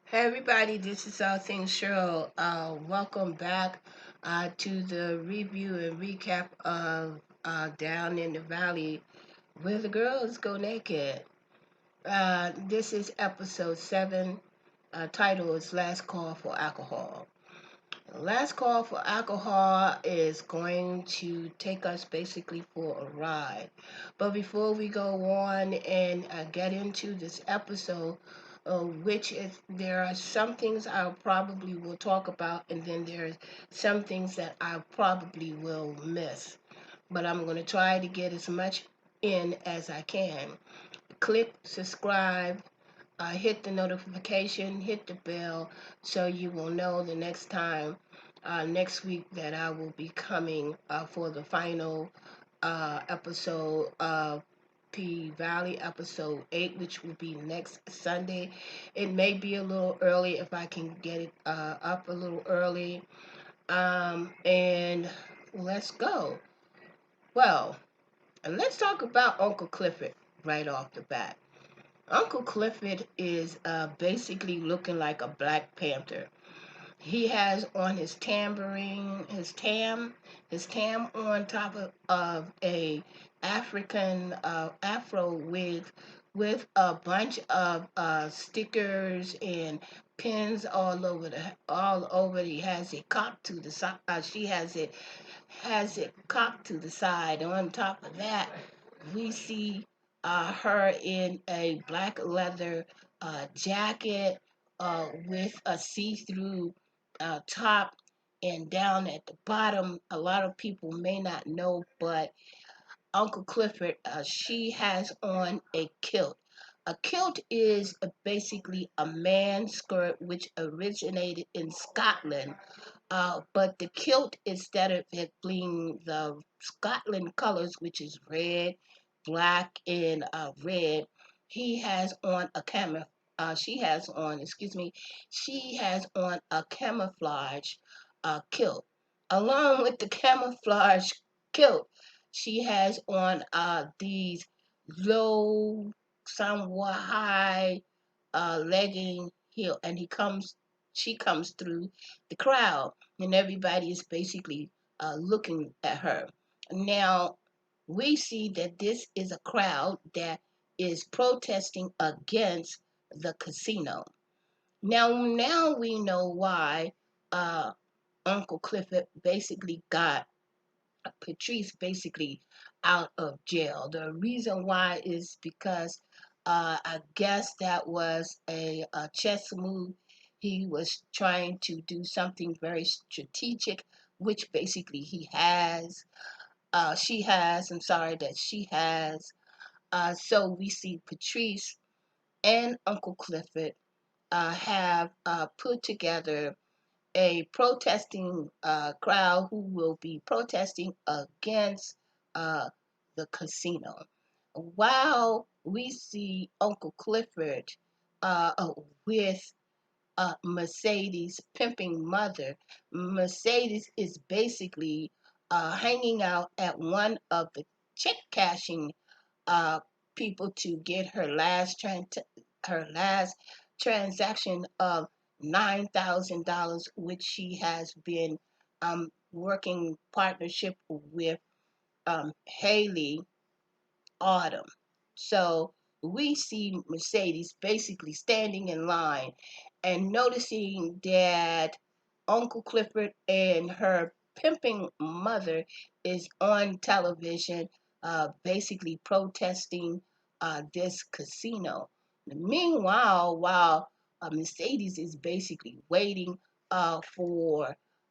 Hey everybody, this is All Things Cheryl. Welcome back to the review and recap of Down in the Valley where the girls go naked. This is episode 7. Title is Last Call for Alcohol. Last Call for Alcohol is going to take us basically for a ride. But before we go on and get into this episode, which is there are some things I probably will talk about, and then there's some things that I probably will miss. But I'm going to try to get as much in as I can. Click subscribe, hit the notification, hit the bell, so you will know the next time, next week, that I will be coming for the final episode of P.valley, episode 8, which will be next Sunday. It may be a little early if I can get it up a little early. And let's go. Well, let's talk about Uncle Clifford right off the bat. Uncle Clifford is basically looking like a Black Panther. He has on his tambourine, his tam on top of a African afro with a bunch of stickers and pins all over. He has it cocked to the side. She has it cocked to the side. On top of that, we see her in a black leather jacket with a see-through top, and down at the bottom, a lot of people may not know, but Uncle Clifford, she has on a kilt. A kilt is basically a man's skirt which originated in Scotland, but the kilt, instead of it being the Scotland colors, which is red, black, and red, he has on a she has on, excuse me, she has on a camouflage kilt. Along with the camouflage kilt, she has on these low, somewhat high legging heel, and she comes through the crowd, and everybody is basically looking at her. Now, we see that this is a crowd that is protesting against the casino. Now we know why uh, Uncle Clifford basically got Patrice basically out of jail. The reason why is because I guess that was a chess move. He was trying to do something very strategic, which basically she has, I'm sorry, that she has. So we see Patrice and Uncle Clifford have put together a protesting crowd who will be protesting against uh, the casino. While we see Uncle Clifford with Mercedes' pimping mother, Mercedes is basically hanging out at one of the check cashing uh, people to get her last transaction of $9,000, which she has been working partnership with Haley Autumn. So we see Mercedes basically standing in line and noticing that Uncle Clifford and her pimping mother is on television, basically protesting this casino. Meanwhile, while Mercedes is basically waiting uh,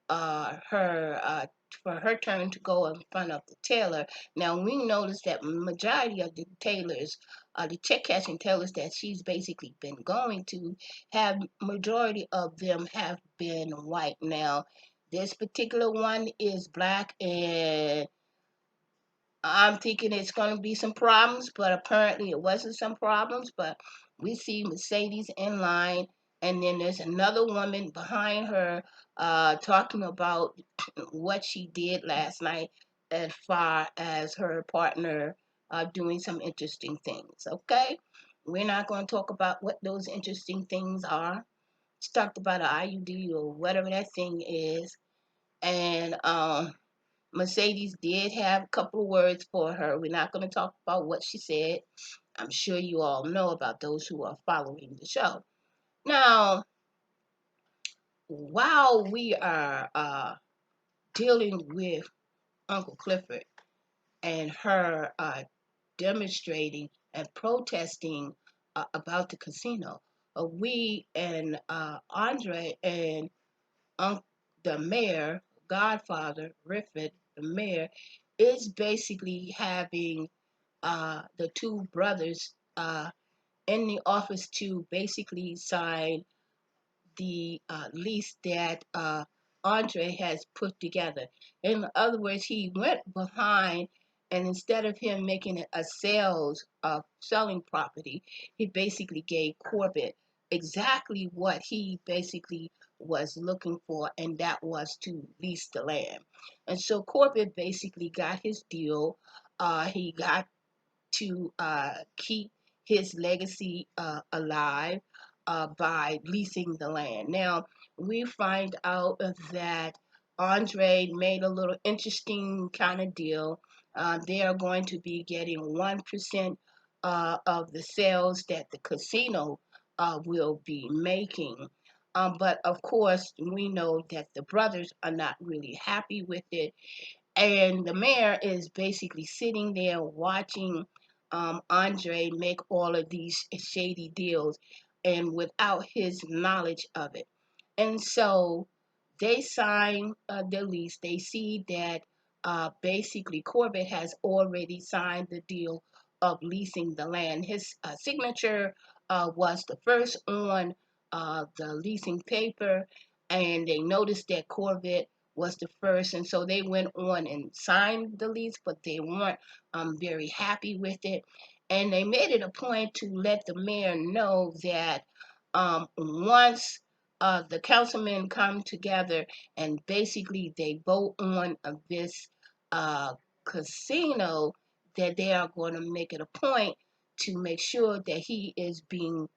uh, her uh, for her turn to go in front of the teller. Now we notice that majority of the tailors, the check cashing tailors that she's basically been going to, have majority of them have been white. Now this particular one is black, and I'm thinking it's going to be some problems, but apparently it wasn't some problems. But we see Mercedes in line, and then there's another woman behind her talking about what she did last night as far as her partner doing some interesting things. Okay? We're not going to talk about what those interesting things are. She talked about an IUD or whatever that thing is. And Mercedes did have a couple of words for her. We're not going to talk about what she said. I'm sure you all know about those who are following the show. Now, while we are dealing with Uncle Clifford and her demonstrating and protesting about the casino, we and Andre and the mayor, Godfather, Rifford, the mayor, is basically having the two brothers in the office to basically sign the lease that Andre has put together. In other words, he went behind, and instead of him making it a sales of selling property, he basically gave Corbett exactly what he basically was looking for, and that was to lease the land. And so Corbett basically got his deal. He got to keep his legacy alive by leasing the land. Now, we find out that Andre made a little interesting kind of deal. They are going to be getting 1% of the sales that the casino will be making. But of course, we know that the brothers are not really happy with it, and the mayor is basically sitting there watching Andre make all of these shady deals and without his knowledge of it. And so they sign the lease. They see that basically Corbett has already signed the deal of leasing the land. His signature was the first on the leasing paper, and they noticed that Corbett was the first, and so they went on and signed the lease, but they weren't very happy with it, and they made it a point to let the mayor know that once the councilmen come together and basically they vote on this uh, casino, that they are going to make it a point to make sure that he is being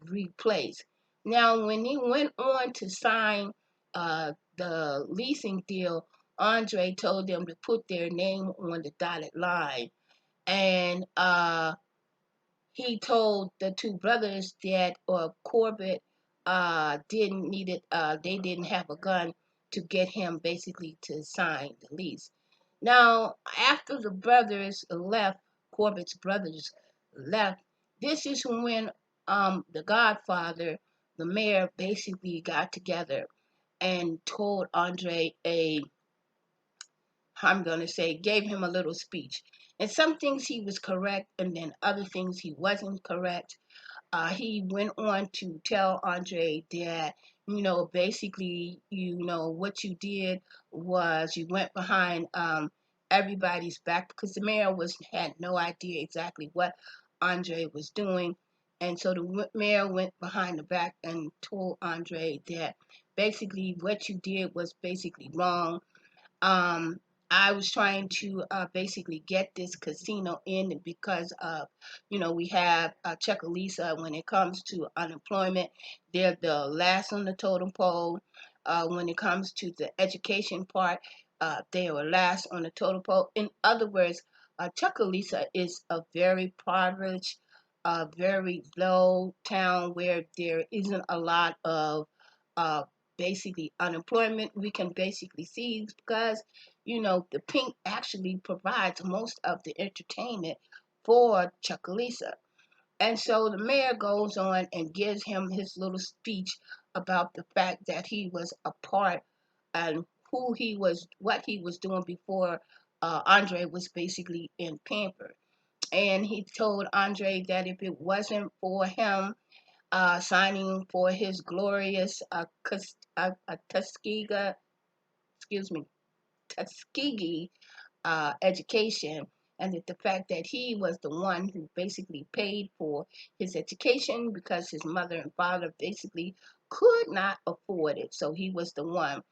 replaced. Now, when he went on to sign the leasing deal, Andre told them to put their name on the dotted line. And he told the two brothers that Corbett didn't need it. They didn't have a gun to get him basically to sign the lease. Now, after the brothers left, Corbett's brothers left. This is when the Godfather, the mayor, basically got together and told Andre I'm going to say, gave him a little speech. And some things he was correct, and then other things he wasn't correct. He went on to tell Andre that, basically, what you did was you went behind everybody's back, because the mayor had no idea exactly what Andre was doing. And so the mayor went behind the back and told Andre that basically what you did was basically wrong. um, I was trying to basically get this casino in because of, we have Chucalissa. When it comes to unemployment, they're the last on the totem pole. When it comes to the education part, they are last on the totem pole. In other words, Chucalissa is a very impoverished, very low town where there isn't a lot of uh, basically unemployment. We can basically see because the pink actually provides most of the entertainment for Chucalissa. And so the mayor goes on and gives him his little speech about the fact that he was a part and who he was, what he was doing before Andre was basically in Pamper. And he told Andre that if it wasn't for him signing for his glorious Tuskegee, excuse me, Tuskegee education, and that the fact that he was the one who basically paid for his education because his mother and father basically could not afford it. So he was the one.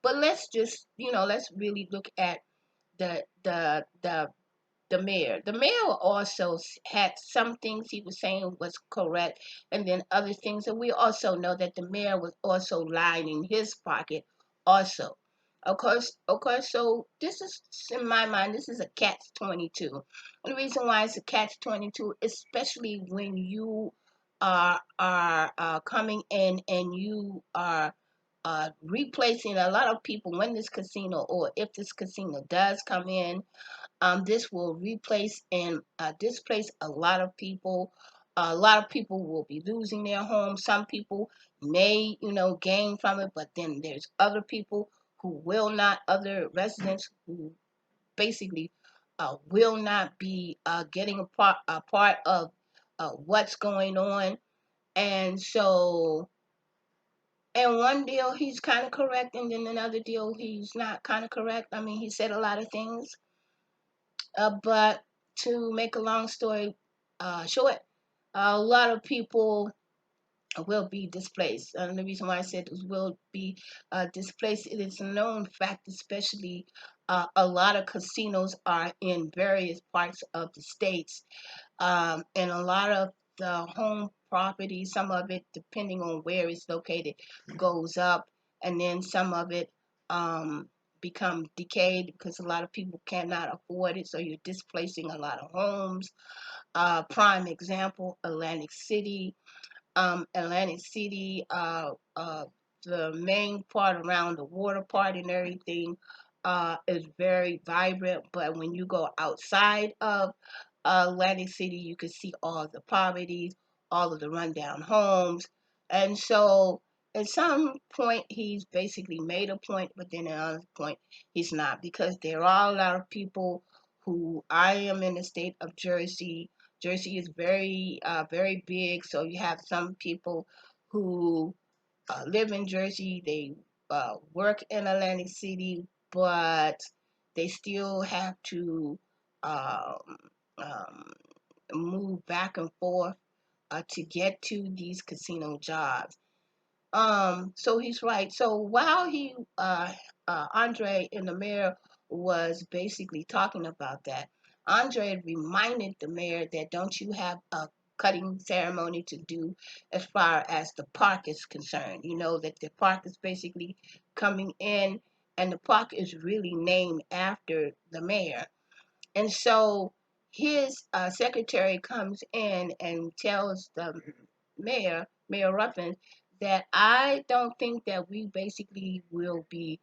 But let's just, let's really look at the the mayor. The mayor also had some things he was saying was correct, and then other things. And we also know that the mayor was also lining his pocket, also. Of course. So this is, in my mind, this is a catch-22. And the reason why it's a catch-22, especially when you are coming in and you are replacing a lot of people when this casino, or if this casino does come in, this will replace and displace a lot of people. A lot of people will be losing their homes. Some people may, gain from it, but then there's other people who will not, other residents who basically will not be getting a part of what's going on. And so, in one deal, he's kind of correct, and then another deal, he's not kind of correct. I mean, he said a lot of things, but to make a long story short, a lot of people will be displaced. And the reason why I said will be displaced, it is a known fact, especially a lot of casinos are in various parts of the states, and a lot of the home property, some of it, depending on where it's located, goes up, and then some of it become decayed because a lot of people cannot afford it. So you're displacing a lot of homes. Prime example, Atlantic City, the main part around the water part and everything is very vibrant. But when you go outside of Atlantic City, you can see all the poverty, all of the rundown homes. And so at some point, he's basically made a point, but then at another point, he's not, because there are a lot of people who, I am in the state of Jersey. Jersey is very big. So you have some people who live in Jersey. They work in Atlantic City, but they still have to um, um, move back and forth to get to these casino jobs. So he's right. So while Andre in the mayor was basically talking about that, Andre reminded the mayor that don't you have a cutting ceremony to do as far as the park is concerned. You know that the park is basically coming in, and the park is really named after the mayor. And so his secretary comes in and tells the Mayor Ruffin, that I don't think that we basically will be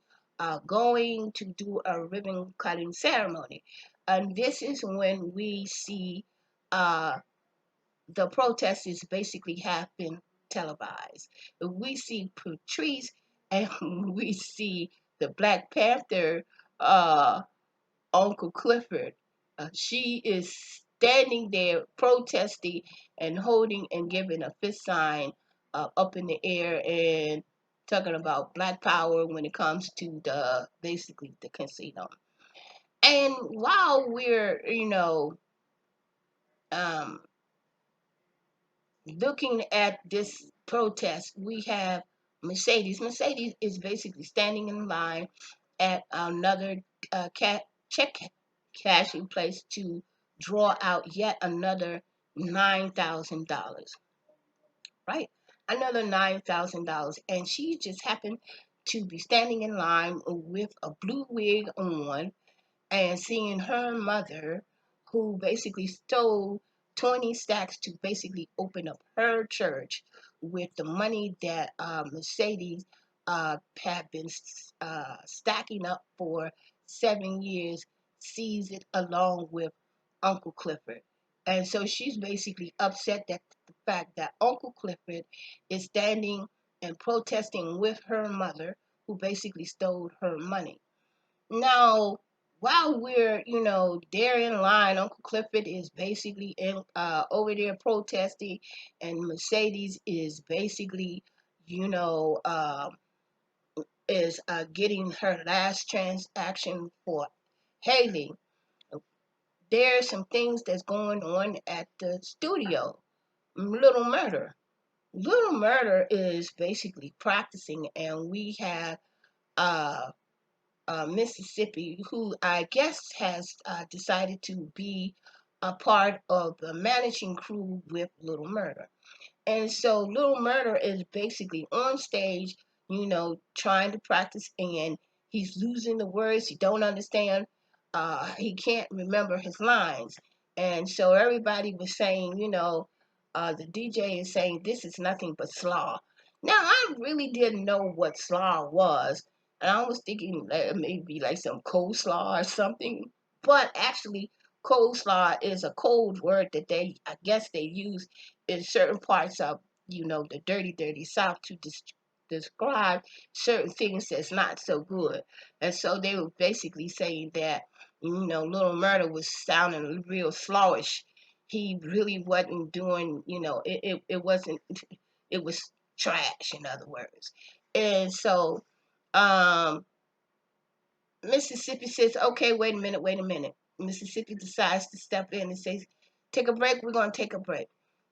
going to do a ribbon cutting ceremony. And this is when we see uh, the protests basically have been televised. We see Patrice and we see the Black Panther uh, Uncle Clifford. She is standing there protesting and holding and giving a fist sign up in the air and talking about Black Power when it comes to basically the casino. And while we're, um, looking at this protest, we have Mercedes. Mercedes is basically standing in line at another check cashing place to draw out yet another $9,000, right? Another $9,000. And she just happened to be standing in line with a blue wig on, and seeing her mother, who basically stole 20 stacks to basically open up her church with the money that Mercedes had been stacking up for 7 years, sees it along with Uncle Clifford. And so she's basically upset that the fact that Uncle Clifford is standing and protesting with her mother, who basically stole her money. Now, while we're, there in line, Uncle Clifford is basically over there protesting, and Mercedes is basically, you know, uh, is getting her last transaction for Haley. There's some things that's going on at the studio. Little Murder. Little Murder is basically practicing, and we have uh, Mississippi, who I guess has decided to be a part of the managing crew with Little Murder. And so Little Murder is basically on stage, trying to practice, and he's losing the words. He don't understand. He can't remember his lines. And so everybody was saying, the DJ is saying, this is nothing but slaw. Now, I really didn't know what slaw was. And I was thinking that it may be like some coleslaw or something. But actually, coleslaw is a code word that I guess they use in certain parts of the dirty South to describe certain things that's not so good. And so they were basically saying that Little Murder was sounding real slowish. He really wasn't doing, it wasn't, it was trash, in other words. And so um Mississippi says, okay, wait a minute. Mississippi decides to step in and says, take a break, we're going to take a break.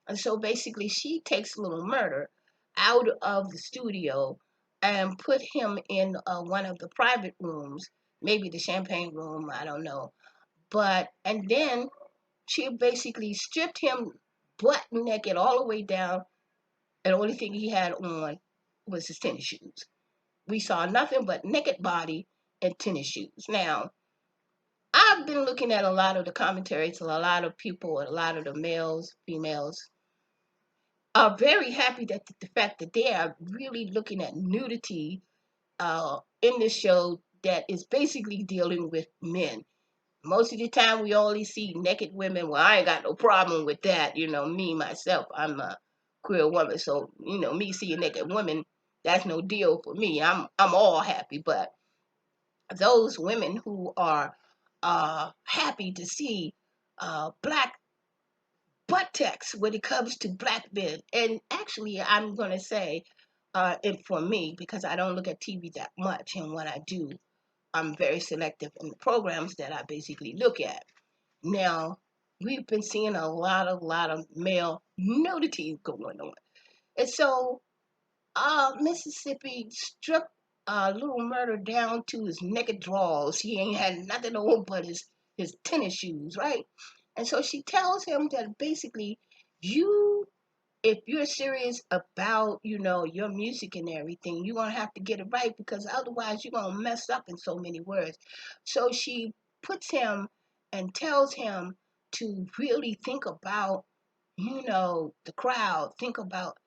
And so basically, she takes Little Murder out of the studio and put him in one of the private rooms, maybe the champagne room, I don't know. And then she basically stripped him butt naked all the way down, and the only thing he had on was his tennis shoes. We saw nothing but naked body and tennis shoes. Now, I've been looking at a lot of the commentaries, a lot of people, a lot of the males, females, are very happy that the fact that they are really looking at nudity in this show that is basically dealing with men. Most of the time, we only see naked women. Well, I ain't got no problem with that. Me, myself, I'm a queer woman. So, me seeing naked women, that's no deal for me. I'm all happy. But those women who are happy to see black buttocks when it comes to black men. And actually, I'm going to say, and for me, because I don't look at TV that much, and when I do, I'm very selective in the programs that I basically look at. Now, we've been seeing a lot of male nudity going on. And so Mississippi stripped Little Murder down to his naked drawers. He ain't had nothing on but his tennis shoes, right? And so she tells him that basically, you, if you're serious about, your music and everything, you're going to have to get it right, because otherwise you're going to mess up in so many words. So she puts him and tells him to really think about, the crowd, think about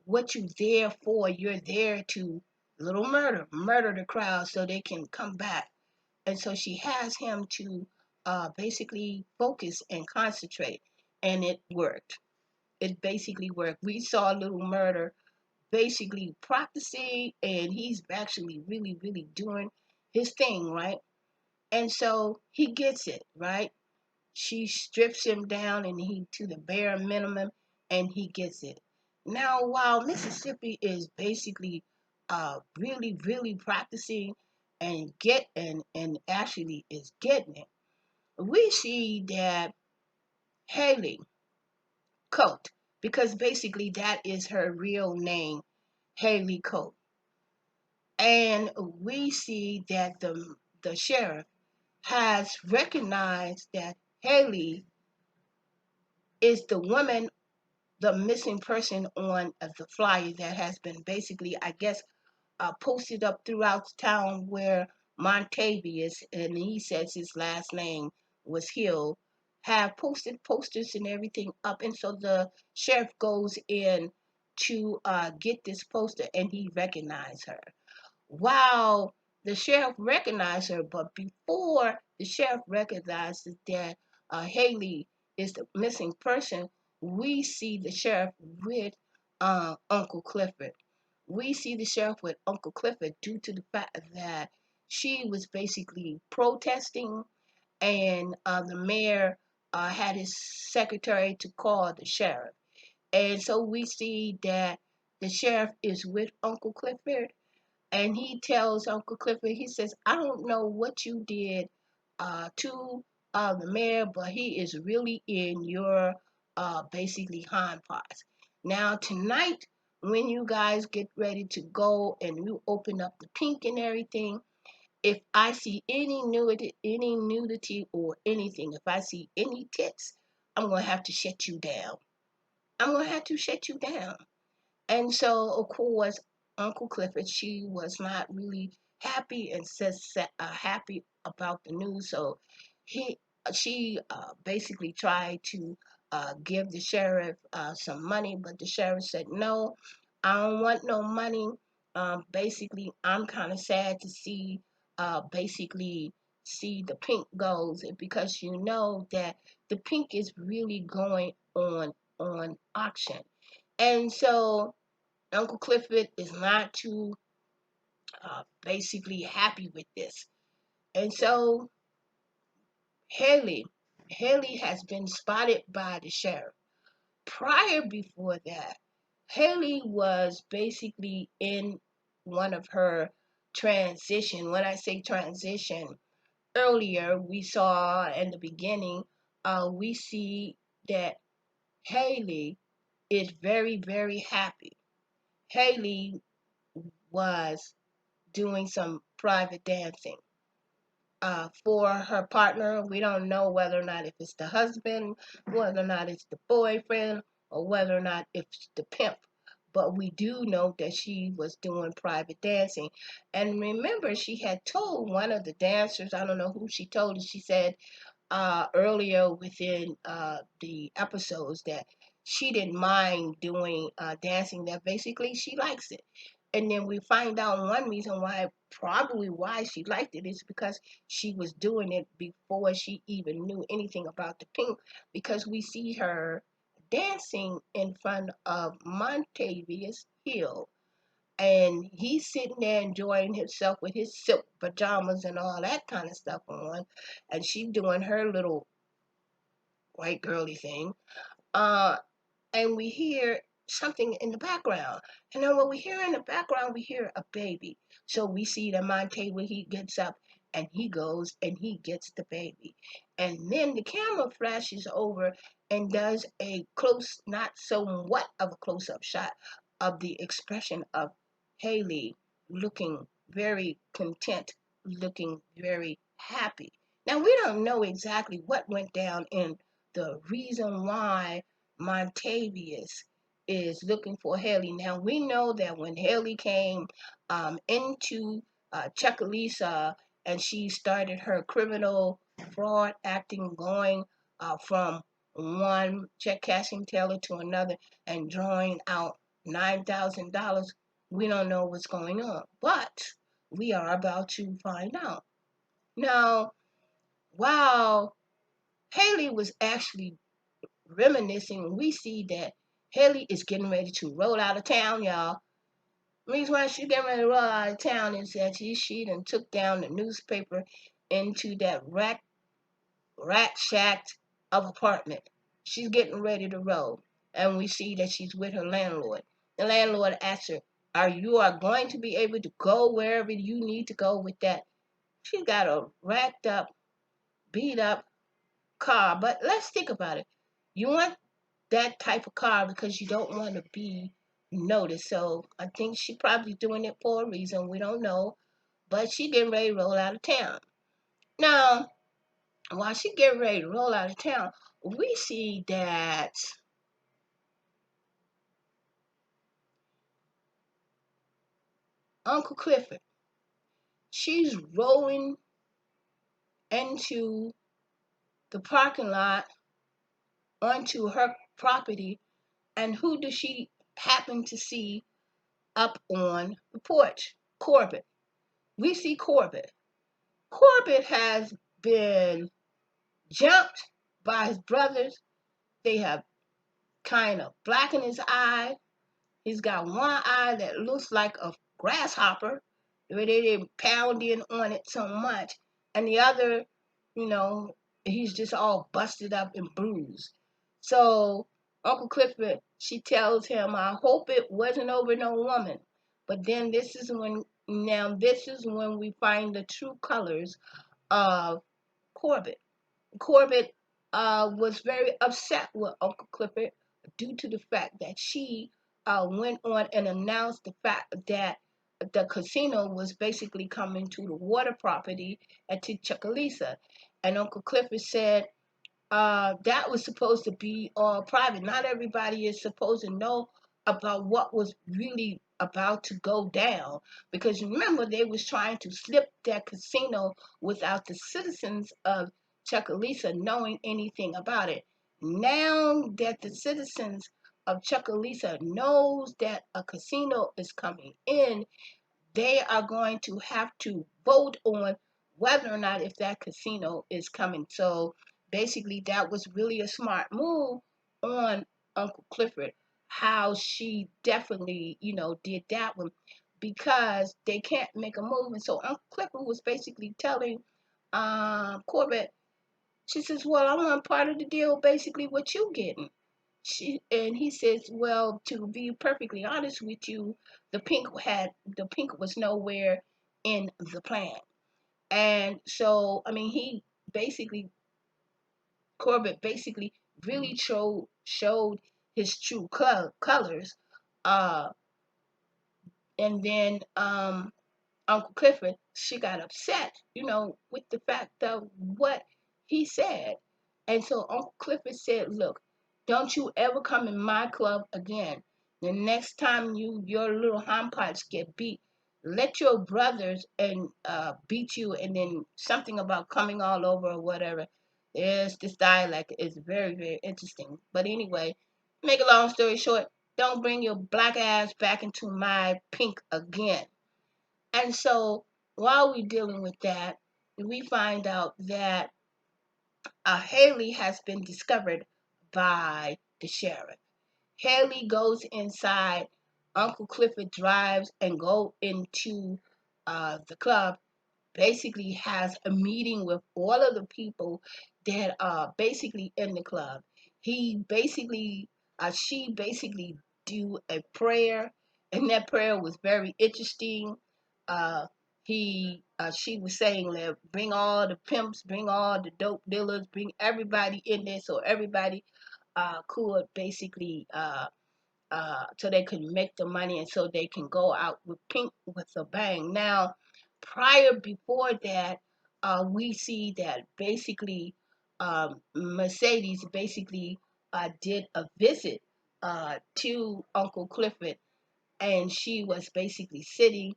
what you there for. You're there to Little murder the crowd so they can come back. And so she has him to basically focus and concentrate, and it worked. It basically worked. We saw Little Murder basically practicing, and he's actually really doing his thing, right? And so he gets it, right? She strips him down and he to the bare minimum, and he gets it. Now, while Mississippi is basically really practicing and actually is getting it, we see that Haley Coat, because basically that is her real name, Haley Coat. And we see that the sheriff has recognized that Haley is the woman, the missing person on the flyer that has been basically, I guess, posted up throughout town, where Montavious, and he says his last name was Hill, have posted posters and everything up. And so the sheriff goes in to get this poster, and he recognized her. Wow, the sheriff recognized her, but before the sheriff recognizes that Haley is the missing person, we see the sheriff with Uncle Clifford. We see the sheriff with Uncle Clifford due to the fact that she was basically protesting, and the mayor had his secretary to call the sheriff. And so we see that the sheriff is with Uncle Clifford, and he tells Uncle Clifford, he says, I don't know what you did to the mayor, but he is really in your basically hind parts. Now, tonight, when you guys get ready to go and you open up the pink and everything, if I see any nudity or anything, if I see any tits, I'm going to have to shut you down. I'm going to have to shut you down. And so, of course, Uncle Clifford, she was not really happy and happy about the news. So he, she basically tried to give the sheriff some money, but the sheriff said, "No, I don't want no money. Basically, I'm kind of sad to see, basically, see the pink goes because you know that the pink is really going on auction." And so Uncle Clifford is not too basically happy with this. And so Haley, Haley has been spotted by the sheriff. Before that, Haley was basically in one of her transition. When I say transition, earlier we saw in the beginning, we see that Haley is very, very happy. Haley was doing some private dancing for her partner. We don't know whether or not if it's the husband, whether or not it's the boyfriend, or whether or not it's the pimp. But we do know that she was doing private dancing. And remember, she had told one of the dancers, I don't know who she told, she said earlier within the episodes that she didn't mind doing dancing, that basically she likes it. And then we find out one reason why, probably why she liked it, is because she was doing it before she even knew anything about the pink, because we see her dancing in front of Montavious Hill. And he's sitting there enjoying himself with his silk pajamas and all that kind of stuff on. And she's doing her little white girly thing. Uh, and we hear something in the background. And then what we hear in the background, we hear a baby. So we see the Monte when he gets up and he goes and he gets the baby. And then the camera flashes over and does a close, not somewhat of a close up shot of the expression of Haley looking very content, looking very happy. Now, we don't know exactly what went down in the reason why Montavious is looking for Haley. Now we know that when Haley came into Chucalissa and she started her criminal fraud acting, going from one check cashing teller to another and drawing out $9,000, we don't know what's going on, but we are about to find out. Now, while Haley was actually reminiscing, we see that Haley is getting ready to roll out of town, y'all. The reason why she's getting ready to roll out of town is that she done took down the newspaper into that rat shack of apartment. She's getting ready to roll. And we see that she's with her landlord. The landlord asks her, are going to be able to go wherever you need to go with that? She's got a racked up, beat up car. But let's think about it. You want that type of car because you don't want to be noticed. So I think she probably doing it for a reason. We don't know. But she getting ready to roll out of town. Now, while she getting ready to roll out of town, we see that Uncle Clifford, she's rolling into the parking lot onto her property. And who does she happen to see up on the porch? Corbett. We see Corbett. Corbett has been jumped by his brothers. They have kind of blackened his eye. He's got one eye that looks like a grasshopper, where they didn't pound in on it so much, and the other, you know, he's just all busted up and bruised. So Uncle Clifford, she tells him, "I hope it wasn't over no woman." But then this is when we find the true colors of Corbett. Corbett was very upset with Uncle Clifford due to the fact that she went on and announced the fact that the casino was basically coming to the water property at Chucalissa. And Uncle Clifford said that was supposed to be all private. Not everybody is supposed to know about what was really about to go down, because remember they was trying to slip that casino without the citizens of Chucalissa knowing anything about it. Now that the citizens of Chucalissa knows that a casino is coming in, they are going to have to vote on whether or not if that casino is coming. So basically, that was really a smart move on Uncle Clifford, how she definitely, did that one, because they can't make a move. And so Uncle Clifford was basically telling Corbett, she says, well, I want part of the deal, basically what you getting. And he says, well, to be perfectly honest with you, the pink was nowhere in the plan. And so, I mean, he basically Corbett basically really showed his true colors. Uh, and then Uncle Clifford, she got upset, with the fact of what he said. And so Uncle Clifford said, look, don't you ever come in my club again. The next time your little hindparts get beat, let your brothers and beat you, and then something about coming all over or whatever. Yes, this dialect is very, very interesting. But anyway, make a long story short, don't bring your black ass back into my pink again. And so while we're dealing with that, we find out that Haley has been discovered by the sheriff. Haley goes inside. Uncle Clifford drives and go into the club, basically has a meeting with all of the people that are basically in the club. She basically do a prayer, and that prayer was very interesting. Uh, she was saying that bring all the pimps, bring all the dope dealers, bring everybody in there, so everybody could basically so they can make the money and so they can go out with pink with a bang. Now, before that, we see that basically Mercedes basically did a visit to Uncle Clifford, and she was basically sitting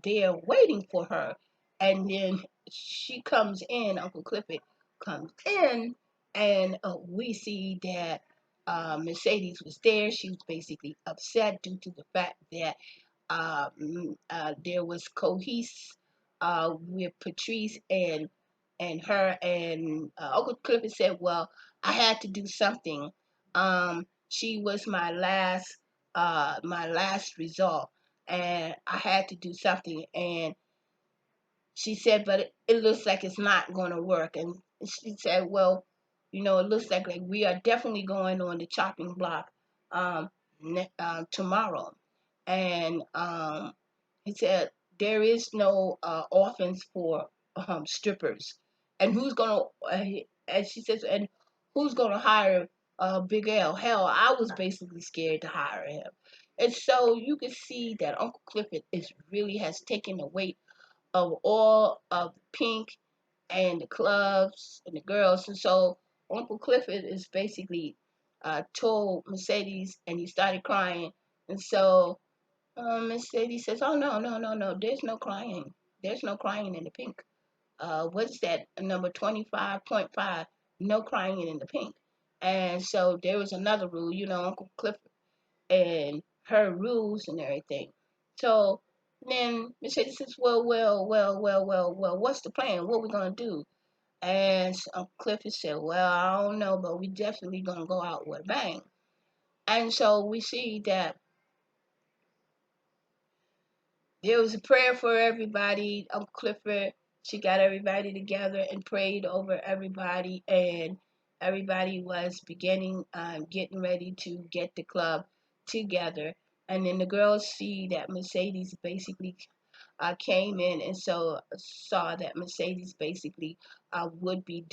there waiting for her. And then she comes in, Uncle Clifford comes in, and we see that Mercedes was there. She was basically upset due to the fact that there was cohese with Patrice and her, and Uncle Clifford said, "Well, I had to do something. She was my last resort, and I had to do something." And she said, "But it looks like it's not going to work." And she said, "Well, it looks like we are definitely going on the chopping block um, tomorrow." And he said, "There is no orphans for strippers, and who's gonna?" And she says, "And who's gonna hire Big L?" Hell, I was basically scared to hire him. And so you can see that Uncle Clifford is really has taken the weight of all of Pink and the clubs and the girls. And so Uncle Clifford is basically told Mercedes, and he started crying. And so Mercedes says, "Oh, no, no, no, no, there's no crying. There's no crying in the Pink. What's that number 25.5? No crying in the Pink." And so there was another rule, Uncle Clifford and her rules and everything. So then Mercedes says, well, what's the plan? What we gonna do? And Clifford said, "Well, I don't know, but we definitely gonna go out with a bang." And so we see that there was a prayer for everybody. Uncle Clifford, she got everybody together and prayed over everybody, and everybody was beginning, getting ready to get the club together. And then the girls see that Mercedes basically came in, and so saw that Mercedes basically would be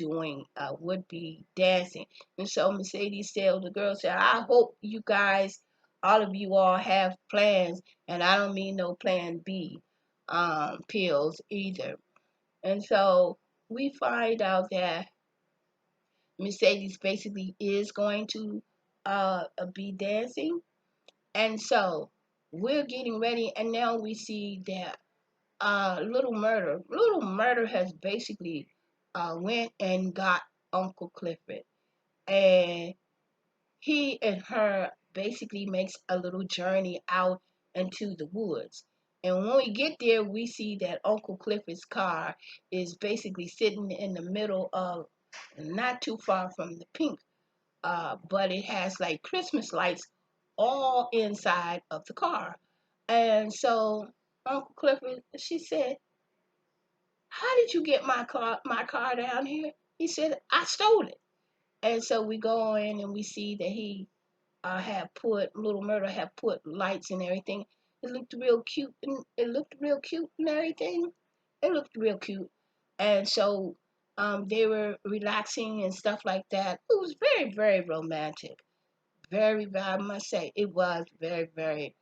dancing. And so Mercedes said, the girls said, "I hope you guys all of you all have plans, and I don't mean no plan B pills either. And so we find out that Mercedes basically is going to be dancing. And so we're getting ready, and now we see that Little Murder has basically went and got Uncle Clifford, and he and her basically makes a little journey out into the woods. And when we get there, we see that Uncle Clifford's car is basically sitting in the middle of, not too far from the pink, but it has like Christmas lights all inside of the car. And so Uncle Clifford, she said, "How did you get my car down here?" He said, "I stole it." And so we go in and we see that he had put Little Murder had put lights and everything. It looked real cute, and everything. It looked real cute, and so they were relaxing and stuff like that. It was very, very romantic. Very, I must say, it was very, very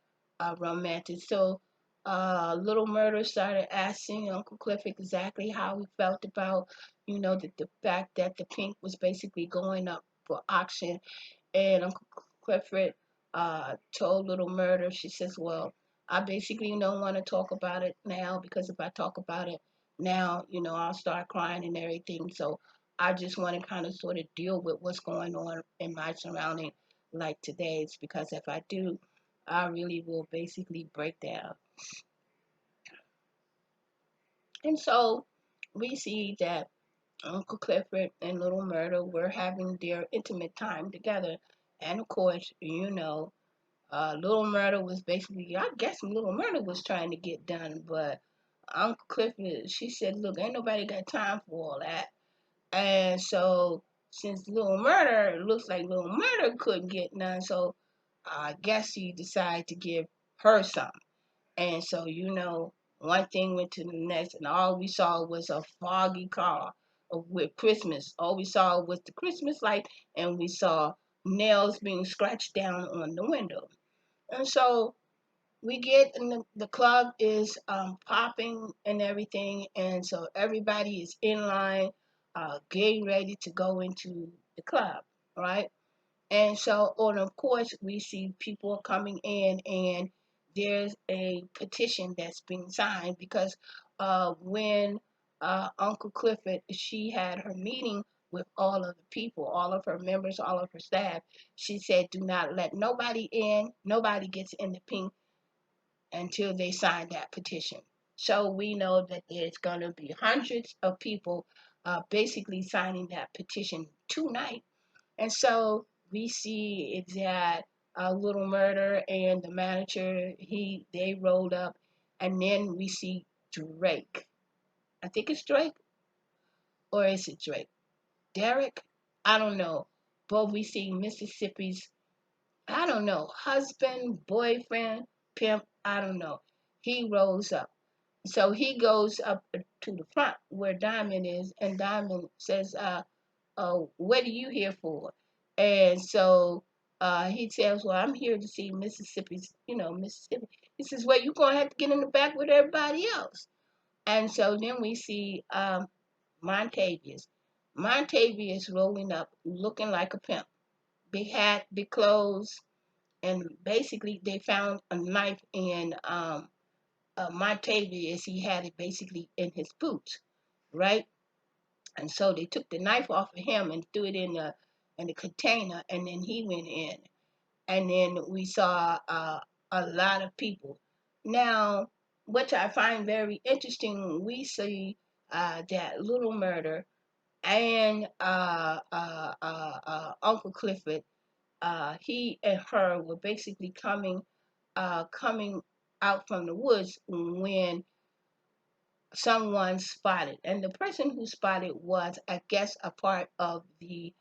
romantic. So Little Murder started asking Uncle Cliff exactly how he felt about, the fact that the pink was basically going up for auction. And Uncle Clifford told Little Murder, she says, "Well, I basically don't want to talk about it now, because if I talk about it now, I'll start crying and everything. So I just want to kind of sort of deal with what's going on in my surrounding like today's, because if I do, I really will basically break down." And so we see that Uncle Clifford and Little Murder were having their intimate time together. And of course, Little Murder was basically, I guess Little Murder was trying to get done, but Uncle Clifford, she said, "Look, ain't nobody got time for all that." And so, since looks like Little Murder couldn't get none, so I guess he decided to give her some. And so, one thing went to the next, and all we saw was a foggy car with Christmas. All we saw was the Christmas light, and we saw nails being scratched down on the window. And so we get, and the club is popping and everything, and so everybody is in line, getting ready to go into the club, right? And so, and of course, we see people coming in, and there's a petition that's being signed, because when Uncle Clifford, she had her meeting with all of the people, all of her members, all of her staff. She said, "Do not let nobody in, nobody gets in the pink until they sign that petition." So we know that there's going to be hundreds of people basically signing that petition tonight. And so we see that Little Murder and the manager, they rolled up, and then we see Drake. I think it's Drake, or is it Drake? Derek? I don't know. But we see Mississippi's, I don't know, husband, boyfriend, pimp, I don't know. He rolls up. So he goes up to the front where Diamond is, and Diamond says, "What are you here for?" And so he says, "Well, I'm here to see Mississippi." He says, "Well, you're going to have to get in the back with everybody else." And so then we see Montavious. Montavious rolling up, looking like a pimp. Big hat, big clothes, and basically they found a knife in Montavious. He had it basically in his boots, right? And so they took the knife off of him and threw it in the container, and then he went in. And then we saw a lot of people. Now, which I find very interesting, we see that Little Murder and Uncle Clifford, he and her were basically coming out from the woods when someone spotted, and the person who spotted was, I guess, a part of the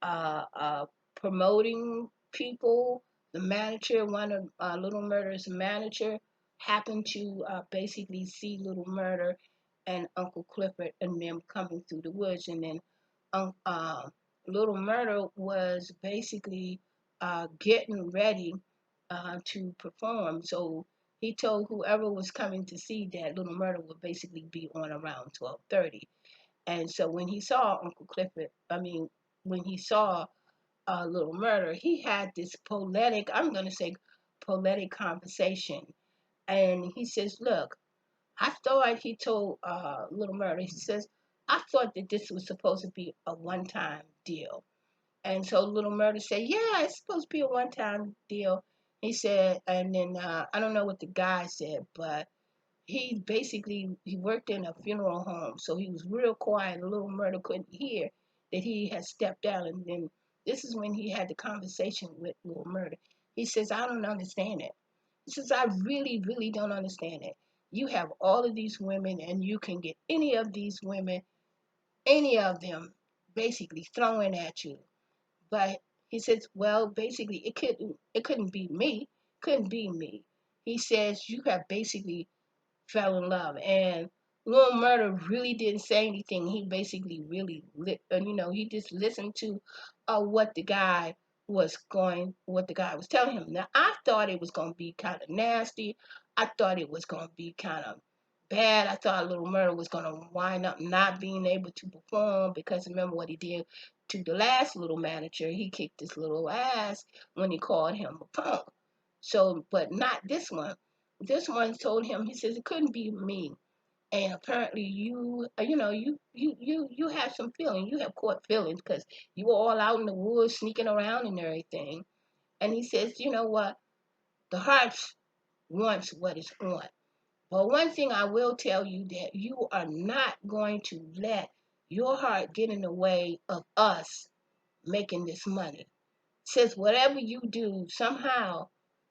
uh, promoting people. The manager, one of Little Murder's manager, happened to basically see Little Murder and Uncle Clifford and them coming through the woods, and then um, uh, Little Murder was basically getting ready to perform. So he told whoever was coming to see that Little Murder would basically be on around 12:30. And so when he saw Uncle Clifford, when he saw Little Murder, he had this poetic, I'm going to say poetic conversation. And he says, look, I thought, he told Little Murder, he says, I thought that this was supposed to be a one-time deal. And so Little Murder said, yeah, it's supposed to be a one-time deal. He said, and then I don't know what the guy said, but he worked in a funeral home, so he was real quiet. Little Murder couldn't hear that he had stepped down. And then this is when he had the conversation with Little Murder. He says, I don't understand it. He says, I really, really don't understand it. You have all of these women, and you can get any of these women, any of them, basically throwing at you. But he says, well, basically, it couldn't be me. Couldn't be me. He says, you have basically fell in love. And Lil Murder really didn't say anything. He basically really, he just listened to what the guy was telling him. Now, I thought it was going to be kind of nasty. I thought it was going to be kind of bad. I thought Little Murder was going to wind up not being able to perform because remember what he did to the last little manager. He kicked his little ass when he called him a punk. So, but not this one. This one told him, he says, it couldn't be me. And apparently you have some feeling. You have caught feelings because you were all out in the woods sneaking around and everything. And he says, you know what? The heart wants what it's on. But one thing I will tell you that you are not going to let your heart get in the way of us making this money. Says whatever you do, somehow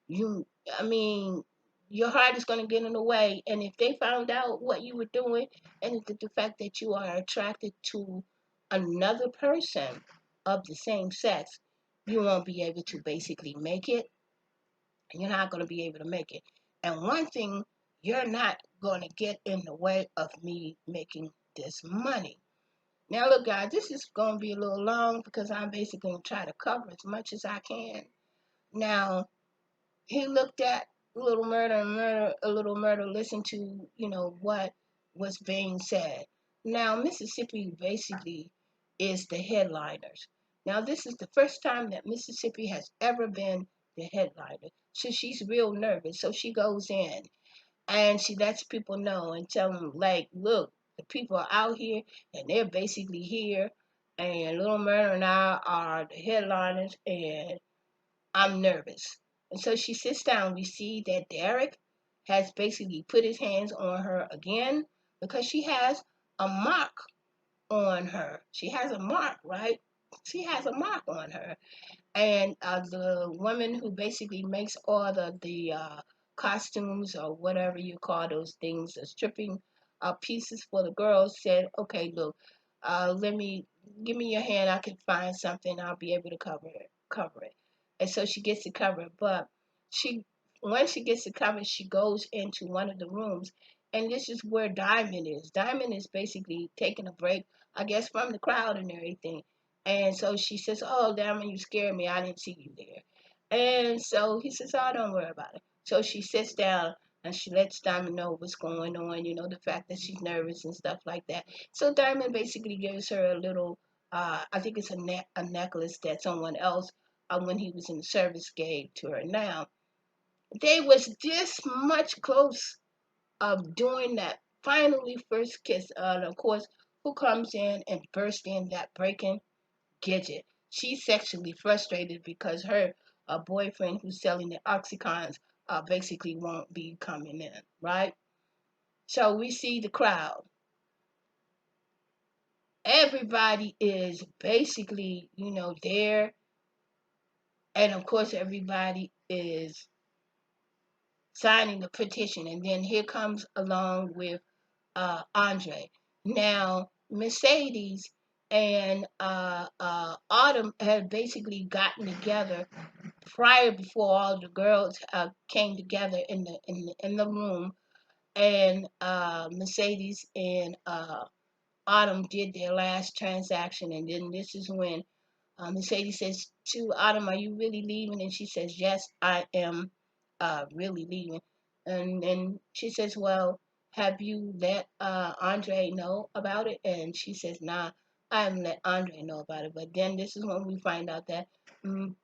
you, I mean, your heart is going to get in the way. And if they found out what you were doing, and the fact that you are attracted to another person of the same sex, you won't be able to basically make it. You're not going to be able to make it. And one thing, you're not going to get in the way of me making this money. Now, look, guys, this is going to be a little long because I'm basically going to try to cover as much as I can. Now, he looked at Little Murder and a Little Murder listened to, what was being said. Now, Mississippi basically is the headliners. Now, this is the first time that Mississippi has ever been the headliner. So she's real nervous. So she goes in and she lets people know and tell them, like, look, the people are out here and they're basically here. And Little Murder and I are the headliners, and I'm nervous. And so she sits down. We see that Derek has basically put his hands on her again because she has a mark on her. She has a mark, right? She has a mark on her. And the woman who basically makes all the costumes or whatever you call those things, the stripping pieces for the girls, said, "Okay, look, let me give me your hand. I can find something. I'll be able to cover it." And so she gets to cover it. But she, once she gets to cover it, she goes into one of the rooms, and this is where Diamond is. Diamond is basically taking a break, I guess, from the crowd and everything. And so she says, "Oh, Diamond, you scared me. I didn't see you there." And so he says, "Oh, don't worry about it." So she sits down and she lets Diamond know what's going on, the fact that she's nervous and stuff like that. So Diamond basically gives her a little, I think it's a necklace that someone else, when he was in the service, gave to her. Now, they was this much close of doing that finally first kiss. And of course, who comes in and bursts in that breaking? Gidget. She's sexually frustrated because her boyfriend who's selling the Oxycons basically won't be coming in, right? So we see the crowd. Everybody is basically, there. And of course, everybody is signing the petition. And then here comes along with Andre. Now, Mercedes and Autumn had basically gotten together prior, before all the girls came together in the room, and Mercedes and Autumn did their last transaction, and then this is when Mercedes says to Autumn, "Are you really leaving?" And she says, "Yes, I am really leaving." And then she says, "Well, have you let Andre know about it?" And she says, "Nah, I haven't let Andre know about it." But then this is when we find out that mm,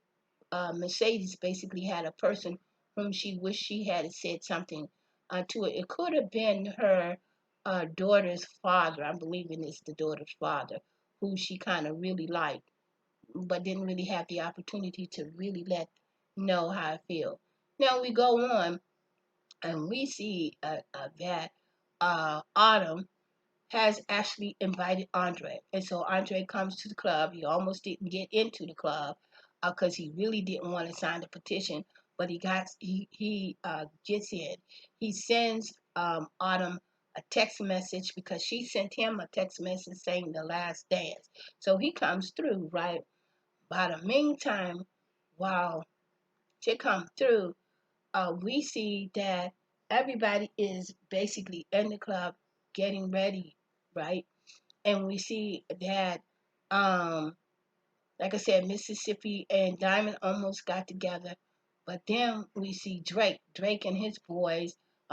Mercedes basically had a person whom she wished she had said something to it. It could have been her daughter's father. I'm believing it's the daughter's father, who she kind of really liked, but didn't really have the opportunity to really let know how I feel. Now we go on and we see that Autumn has actually invited Andre. And so Andre comes to the club. He almost didn't get into the club because he really didn't want to sign the petition, but he gets in. He sends Autumn a text message because she sent him a text message saying the last dance. So he comes through, right? By the meantime, while she comes through, we see that everybody is basically in the club getting ready, right? And we see that, um, like I said, Mississippi and Diamond almost got together, but then we see Drake and his boys,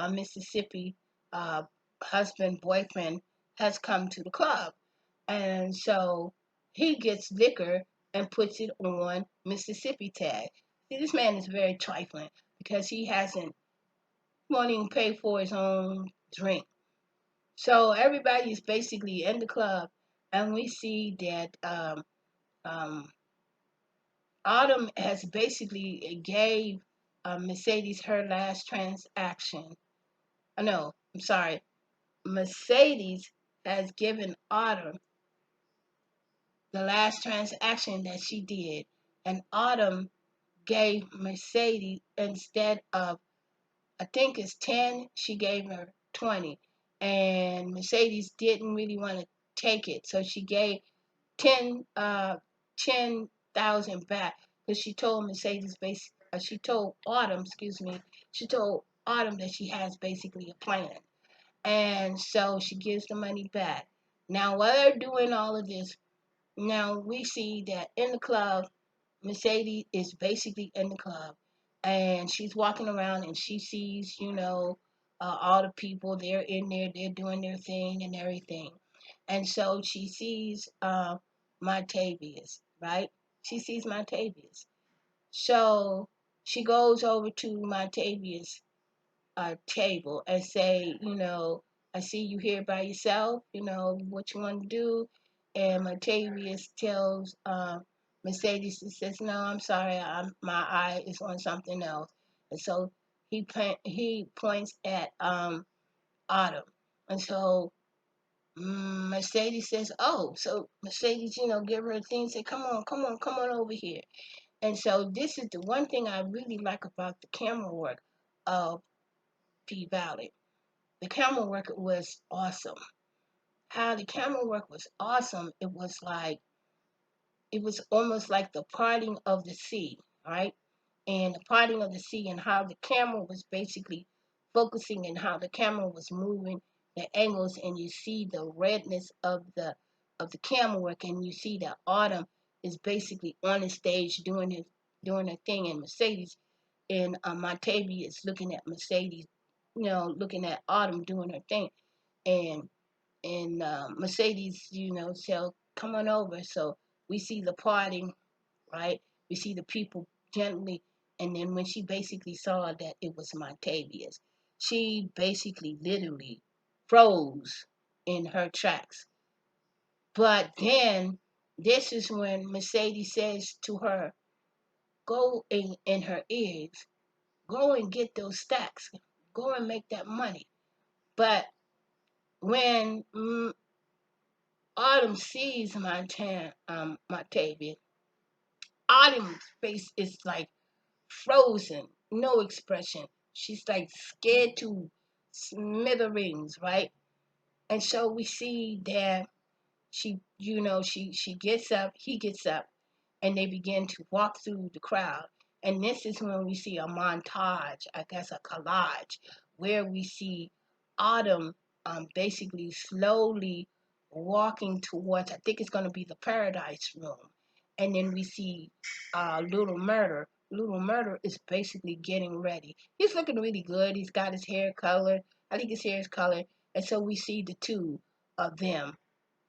Mississippi, uh, husband, boyfriend, has come to the club, and so he gets liquor and puts it on Mississippi tag. See, this man is very trifling because he hasn't won't even pay for his own drink. So everybody is basically in the club, and we see that um, Autumn has basically gave Mercedes her last transaction. No, I'm sorry. Mercedes has given Autumn the last transaction that she did, and Autumn gave Mercedes, instead of, I think it's 10, she gave her 20, and Mercedes didn't really want to take it, so she gave 10 10,000 back, because she told she told Autumn, excuse me, she told Autumn that she has basically a plan, and so she gives the money back. Now while they're doing all of this, now we see that in the club, Mercedes is basically in the club, and she's walking around and she sees, all the people, they're in there, they're doing their thing and everything. And so she sees Montavious, right? She sees Montavious. So she goes over to Montavious' table and say, "I see you here by yourself, what you want to do." And Montavious tells Mercedes, he says, "No, I'm sorry, my eye is on something else." And so he points at Autumn. And so Mercedes says, "Oh," so Mercedes, give her a thing, say, "Come on, come on, come on over here." And so this is the one thing I really like about the camera work of P.valley. The camera work was awesome. How the camera work was awesome, it was almost like the parting of the sea, right? And the parting of the sea, and how the camera was basically focusing, and how the camera was moving the angles, and you see the redness of the camera work, and you see that Autumn is basically on the stage doing her thing, and Mercedes and Montavious is looking at Mercedes, looking at Autumn doing her thing, and Mercedes, tell, "Come on over." So we see the parting, right? We see the people gently, and then when she basically saw that it was Montavious, she basically literally froze in her tracks. But then this is when Mercedes says to her, "Go in her ears, go and get those stacks, go and make that money." But when Autumn sees Montavious, Autumn's face is like frozen, no expression. She's like scared to smithereens, right? And so we see that she gets up, he gets up, and they begin to walk through the crowd. And this is when we see a montage, I guess a collage, where we see Autumn basically slowly walking towards, I think it's going to be the Paradise Room. And then we see Little Murder. Little Murder is basically getting ready. He's looking really good. He's got his hair colored. I think his hair is colored. And so we see the two of them.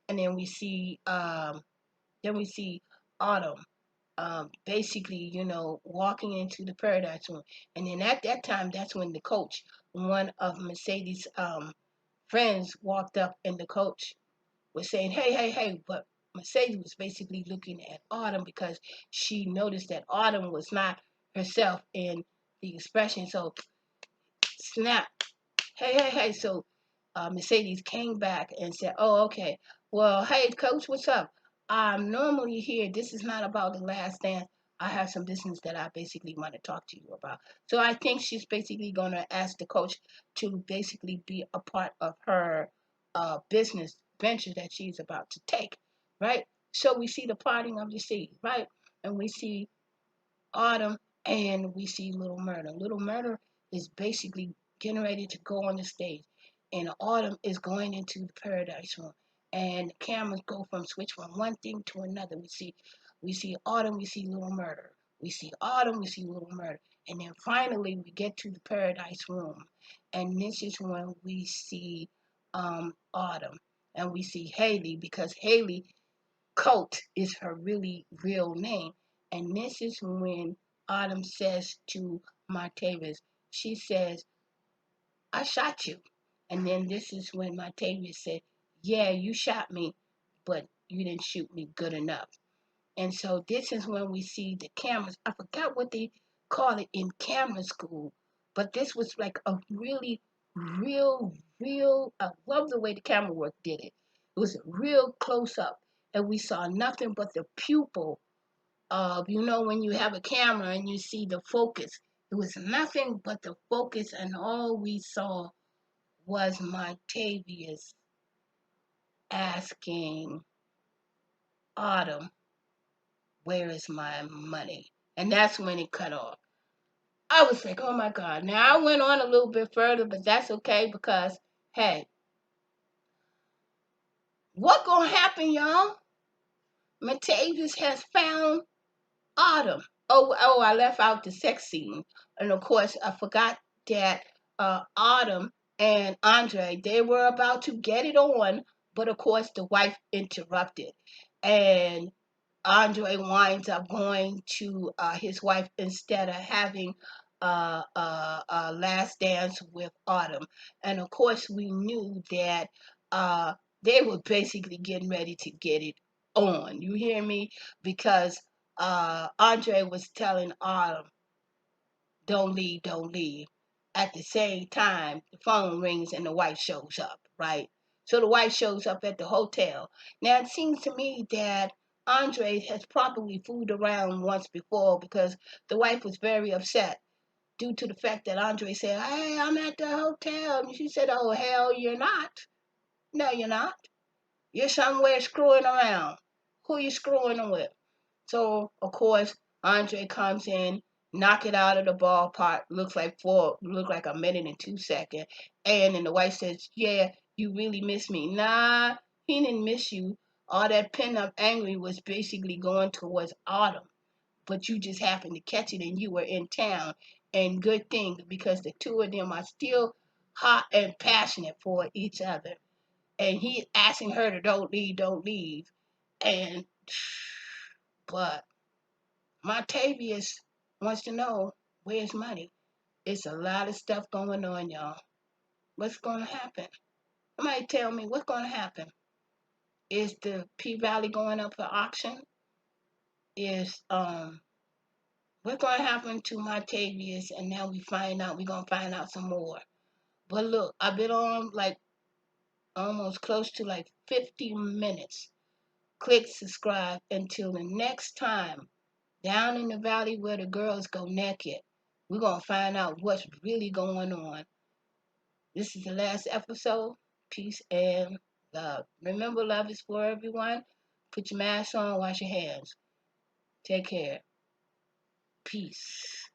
And then we see Autumn, basically, walking into the Paradise Room. And then at that time, that's when the coach, one of Mercedes' friends, walked up, and the coach was saying, "Hey, hey, hey!" But Mercedes was basically looking at Autumn because she noticed that Autumn was not herself in the expression. So, snap! Hey, hey, hey! So, Mercedes came back and said, "Oh, okay. Well, hey, coach, what's up? I'm normally here. This is not about the last dance. I have some business that I basically want to talk to you about." So I think she's basically going to ask the coach to basically be a part of her business venture that she's about to take, right? So we see the parting of the sea, right? And we see Autumn, and we see Little Murder. Little Murder is basically getting ready to go on the stage, and Autumn is going into the Paradise Room, and the cameras go from switch from one thing to another. We see Autumn, we see Little Murder, we see Autumn, we see Little Murder, and then finally we get to the Paradise Room, and this is when we see Autumn, and we see Haley, because Haley Colt is her really real name. And this is when Autumn says to Montavious, she says, "I shot you." And then this is when Montavious said, "Yeah, you shot me, but you didn't shoot me good enough." And so this is when we see the cameras. I forgot what they call it in camera school, but this was like a really real. I love the way the camera work did it. It was real close up, and we saw nothing but the pupil of, when you have a camera and you see the focus. It was nothing but the focus, and all we saw was Montavious asking Autumn, "Where is my money?" And that's when it cut off. I was like, oh my God. Now I went on a little bit further, but that's okay because, hey, what gonna happen, y'all? Montavious has found Autumn. Oh, I left out the sex scene. And of course, I forgot that Autumn and Andre, they were about to get it on, but of course, the wife interrupted. And Andre winds up going to his wife instead of having a last dance with Autumn. And of course, we knew that uh, they were basically getting ready to get it on. You hear me? Because Andre was telling Autumn, "Don't leave, don't leave." At the same time, the phone rings and the wife shows up, right? So the wife shows up at the hotel. Now it seems to me that Andre has probably fooled around once before because the wife was very upset due to the fact that Andre said, "Hey, I'm at the hotel." And she said, "Oh, hell, you're not. No, you're not. You're somewhere screwing around. Who are you screwing with?" So of course Andre comes in, knock it out of the ballpark. Look like a minute and 2 seconds. And then the wife says, "Yeah, you really miss me." Nah, he didn't miss you. All that pent up angry was basically going towards Autumn, but you just happened to catch it and you were in town. And good thing because the two of them are still hot and passionate for each other. And he asking her to don't leave, don't leave. And but Montavious wants to know where's money. It's a lot of stuff going on, y'all. What's going to happen? Somebody tell me what's going to happen. Is the P.valley going up for auction? Is what's going to happen to Montavious? And now we're going to find out some more. But look, I've been on like almost close to like 50 minutes. Click subscribe until the next time. Down in the valley where the girls go naked, we're going to find out what's really going on. This is the last episode. Peace and love. Remember, love is for everyone. Put your mask on, wash your hands. Take care. Peace.